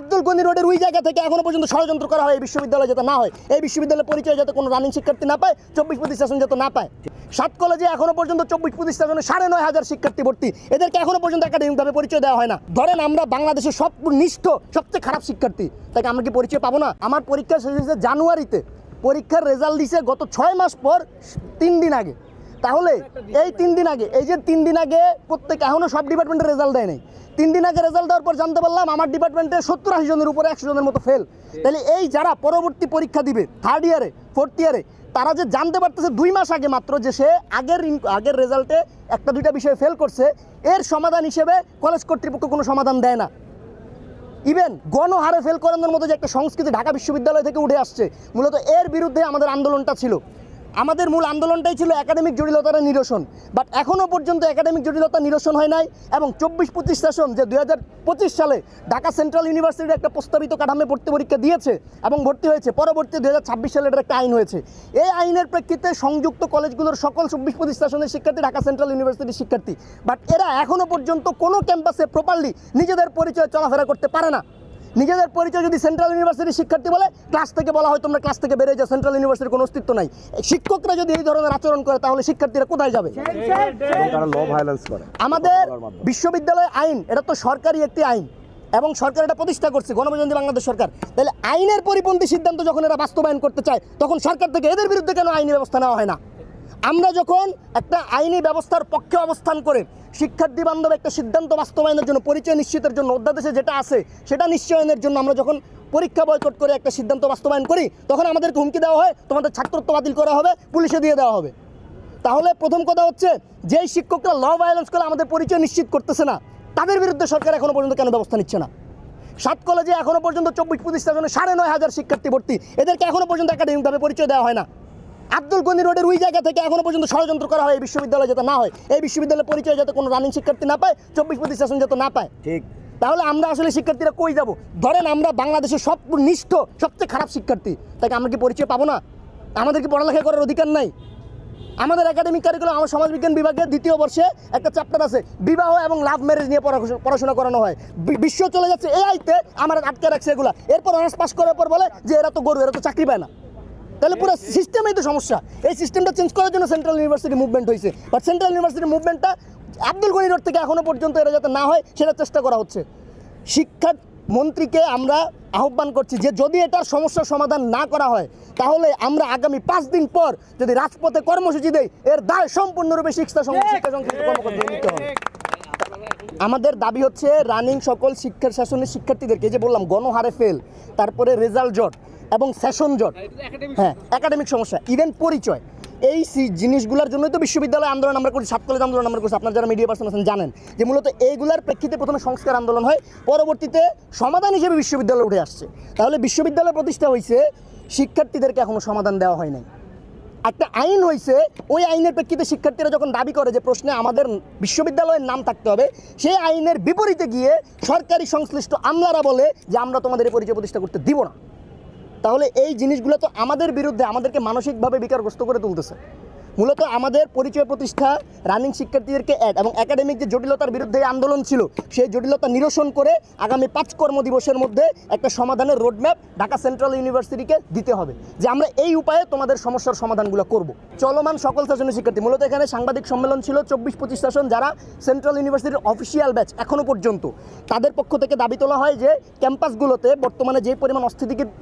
আব্দুল গনি রোডের ওই জায়গা থেকে এখনো পর্যন্ত ষড়যন্ত্র করা হয় এই বিশ্ববিদ্যালয় যাতে না হয়, এই বিশ্ববিদ্যালয়ের পরিচয় যাতে কোনো রানিং শিক্ষার্থী না পায়, 24-25 সেশন যাতে না পায়। 7 কলেজে এখনো পর্যন্ত 24-25 সেশনে 9,500 শিক্ষার্থী ভর্তি, এদেরকে এখনো পর্যন্ত একাডেমিকভাবে পরিচয় দেওয়া হয় না। ধরেন আমরা বাংলাদেশের সর্বনিষ্ঠ সবচেয়ে খারাপ শিক্ষার্থী, তাকে আমরা কি পরিচয় পাবো না? আমার পরীক্ষা শেষ হয়েছে জানুয়ারিতে, পরীক্ষার রেজাল্ট দিছে গত 6 মাস পর 3 দিন আগে। তাহলে এই 3 দিন আগে, এই যে 3 দিন আগে প্রত্যেক এখনও সব ডিপার্টমেন্টের রেজাল্ট দেয় নাই। 3 দিন আগে রেজাল্ট দেওয়ার পর জানতে পারলাম আমার ডিপার্টমেন্টে 70-80 জনের উপরে 100 জনের মতো ফেল। তাহলে এই যারা পরবর্তী পরীক্ষা দিবে 3rd ইয়ারে 4th ইয়ারে, তারা যে জানতে পারতেছে 2 মাস আগে মাত্র যে সে আগের রেজাল্টে 1-2টা বিষয়ে ফেল করছে, এর সমাধান হিসেবে কলেজ কর্তৃপক্ষ কোনো সমাধান দেয় না। ইভেন গণহারে ফেল করানোর মতো যে একটা সংস্কৃতি ঢাকা বিশ্ববিদ্যালয় থেকে উঠে আসছে, মূলত এর বিরুদ্ধে আমাদের আন্দোলনটা ছিল। আমাদের মূল আন্দোলনটাই ছিল একাডেমিক জটিলতার নিরসন, বাট এখনও পর্যন্ত একাডেমিক জটিলতা নিরসন হয় নাই। এবং 24-25 সেশন যে 2025 সালে ঢাকা সেন্ট্রাল ইউনিভার্সিটির একটা প্রস্তাবিত কাঠামো ভর্তি পরীক্ষা দিয়েছে এবং ভর্তি হয়েছে, পরবর্তী 2026 সালে এটার একটা আইন হয়েছে। এই আইনের প্রেক্ষিতে সংযুক্ত কলেজগুলোর সকল 24-25 সেশনের শিক্ষার্থী ঢাকা সেন্ট্রাল ইউনিভার্সিটির শিক্ষার্থী, বাট এরা এখনও পর্যন্ত কোনো ক্যাম্পাসে প্রপারলি নিজেদের পরিচয় চলাফেরা করতে পারে না। নিজেদের পরিচয় যদি সেন্ট্রাল ইউনিভার্সিটির শিক্ষার্থী বলে, ক্লাস থেকে বলা হয় তোমরা ক্লাস থেকে বেরিয়ে যাও, সেন্ট্রাল ইউনিভার্সিটির কোনো অস্তিত্ব নাই। শিক্ষকরা যদি এই ধরনের আচরণ করে তাহলে শিক্ষার্থীরা কোথায় যাবে? আমাদের বিশ্ববিদ্যালয় আইন, এটা তো সরকারি একটি আইন এবং সরকার এটা প্রতিষ্ঠা করছে, গণপ্রজাতন্ত্রী বাংলাদেশ সরকার। তাহলে আইনের পরিপন্থী সিদ্ধান্ত যখন এরা বাস্তবায়ন করতে চায়, তখন সরকার থেকে এদের বিরুদ্ধে কেন আইনি ব্যবস্থা নেওয়া হয় না? আমরা যখন একটা আইনি ব্যবস্থার পক্ষে অবস্থান করে শিক্ষার্থী বান্ধব একটা সিদ্ধান্ত বাস্তবায়নের জন্য, পরিচয় নিশ্চিতের জন্য, অধ্যাদেশে যেটা আছে সেটা নিশ্চয়নের জন্য আমরা যখন পরীক্ষা বয়কট করে একটা সিদ্ধান্ত বাস্তবায়ন করি, তখন আমাদেরকে হুমকি দেওয়া হয় তোমাদের ছাত্রত্ব বাতিল করা হবে, পুলিশে দিয়ে দেওয়া হবে। তাহলে প্রথম কথা হচ্ছে, যেই শিক্ষকরা ল ভায়োলেন্স করে আমাদের পরিচয় নিশ্চিত করতেছে না, তাদের বিরুদ্ধে সরকার এখনো পর্যন্ত কেন ব্যবস্থা নিচ্ছে না? 7 কলেজে এখনো পর্যন্ত 24-25 সেশনে 9,500 শিক্ষার্থী ভর্তি, এদেরকে এখনো পর্যন্ত একাডেমিকভাবে পরিচয় দেওয়া হয় না। আব্দুল গনি রোডের ওই জায়গা থেকে এখনো পর্যন্ত ষড়যন্ত্র করা হয় এই বিশ্ববিদ্যালয় যাতে না হয়, এই বিশ্ববিদ্যালয়ের পরিচয় যাতে কোনো রানিং শিক্ষার্থী না পায়, 24-25 সেশন যাতে না পায়। ঠিক। তাহলে আমরা আসলে শিক্ষার্থীরা কই যাব? ধরেন আমরা বাংলাদেশের সর্বনিষ্ঠ সবচেয়ে খারাপ শিক্ষার্থী, তাকে আমরা কি পরিচয় পাবো না? আমাদের কি পড়ালেখা করার অধিকার নাই? আমাদের একাডেমিক কারিকুলাম, আমার সমাজবিজ্ঞান বিভাগের 2য় বর্ষে একটা চ্যাপ্টার আছে, বিবাহ এবং লাভ ম্যারেজ নিয়ে পড়াশোনা করানো হয়। বিশ্ব চলে যাচ্ছে এআইতে, আমার আটকে রাখছে এগুলা। এরপর অনার্স পাস করার পর বলে যে এরা তো গরু, এরা তো চাকরি পায় না। তাহলে পুরো সিস্টেমেই তো সমস্যা। এই সিস্টেমটা চেঞ্জ করার জন্য সেন্ট্রাল ইউনিভার্সিটি মুভমেন্ট হয়েছে, বাট সেন্ট্রাল ইউনিভার্সিটি মুভমেন্টটা আব্দুল গনি রোড থেকে এখনও পর্যন্ত এরা যাতে না হয় সেটা চেষ্টা করা হচ্ছে। শিক্ষা মন্ত্রীকে আমরা আহ্বান করছি যে যদি এটার সমস্যার সমাধান না করা হয়, তাহলে আমরা আগামী 5 দিন পর যদি রাজপথে কর্মসূচি দেই, এর দায় সম্পূর্ণরূপে শিক্ষা সংশ্লিষ্ট কর্মকর্তাদের নিতে হবে। আমাদের দাবি হচ্ছে রানিং সকল শিক্ষার শাসনের শিক্ষার্থীদেরকে, যে বললাম গণহারে ফেল, তারপরে রেজাল্ট জট এবং সেশন জট, হ্যাঁ একাডেমিক সমস্যা, ইভেন পরিচয়, এই জিনিসগুলোর জন্যই তো বিশ্ববিদ্যালয় আন্দোলন আমরা করছি, 7 কলেজ আন্দোলন আমরা করছি। আপনারা যারা মিডিয়া পার্সন আছেন জানেন যে মূলত এইগুলার প্রেক্ষিতে প্রথমে সংস্কার আন্দোলন হয়, পরবর্তীতে সমাধান হিসেবে বিশ্ববিদ্যালয় উঠে আসছে। তাহলে বিশ্ববিদ্যালয় প্রতিষ্ঠা হয়েছে, শিক্ষার্থীদেরকে এখনও সমাধান দেওয়া হয় নাই। একটা আইন হয়েছে, ওই আইনের প্রেক্ষিতে শিক্ষার্থীরা যখন দাবি করে যে প্রশ্নে আমাদের বিশ্ববিদ্যালয়ের নাম থাকতে হবে, সেই আইনের বিপরীতে গিয়ে সরকারি সংশ্লিষ্ট আমলারা বলে যে আমরা তোমাদের এই পরিচয় প্রতিষ্ঠা করতে দিব না। তাহলে এই জিনিসগুলো তো আমাদের বিরুদ্ধে, আমাদেরকে মানসিকভাবে বিকারগ্রস্ত করে তুলতেছে। মূলত আমাদের পরিচয় প্রতিষ্ঠা, রানিং শিক্ষার্থীদেরকে এবং একাডেমিক যে জটিলতার বিরুদ্ধে আন্দোলন ছিল, সেই জটিলতা নিরসন করে আগামী 5 কর্মদিবসের মধ্যে একটা সমাধানের রোডম্যাপ ঢাকা সেন্ট্রাল ইউনিভার্সিটিকে দিতে হবে, যে আমরা এই উপায়ে তোমাদের সমস্যার সমাধানগুলো করব। চলমান সকল সেশনের শিক্ষার্থী, মূলত এখানে সাংবাদিক সম্মেলন ছিল 24-25 সেশন যারা সেন্ট্রাল ইউনিভার্সিটির অফিসিয়াল ব্যাচ এখনও পর্যন্ত, তাদের পক্ষ থেকে দাবি তোলা হয় যে ক্যাম্পাসগুলোতে বর্তমানে যে পরিমাণ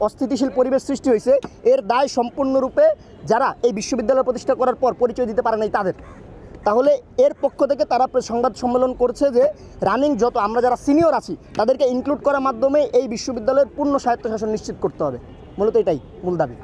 অস্থিতিশীল পরিবেশ সৃষ্টি হয়েছে, এর দায় সম্পূর্ণরূপে যারা এই বিশ্ববিদ্যালয় প্রতিষ্ঠা করার পর পরিচয় দিতে পারে নাই তাদের। তাহলে এর পক্ষ থেকে তারা সংবাদ সম্মেলন করছে যে রানিং যত আমরা যারা সিনিয়র আছি তাদেরকে ইনক্লুড করার মাধ্যমে এই বিশ্ববিদ্যালয়ের পূর্ণ স্বায়ত্তশাসন নিশ্চিত করতে হবে। মূলত এটাই মূল দাবি।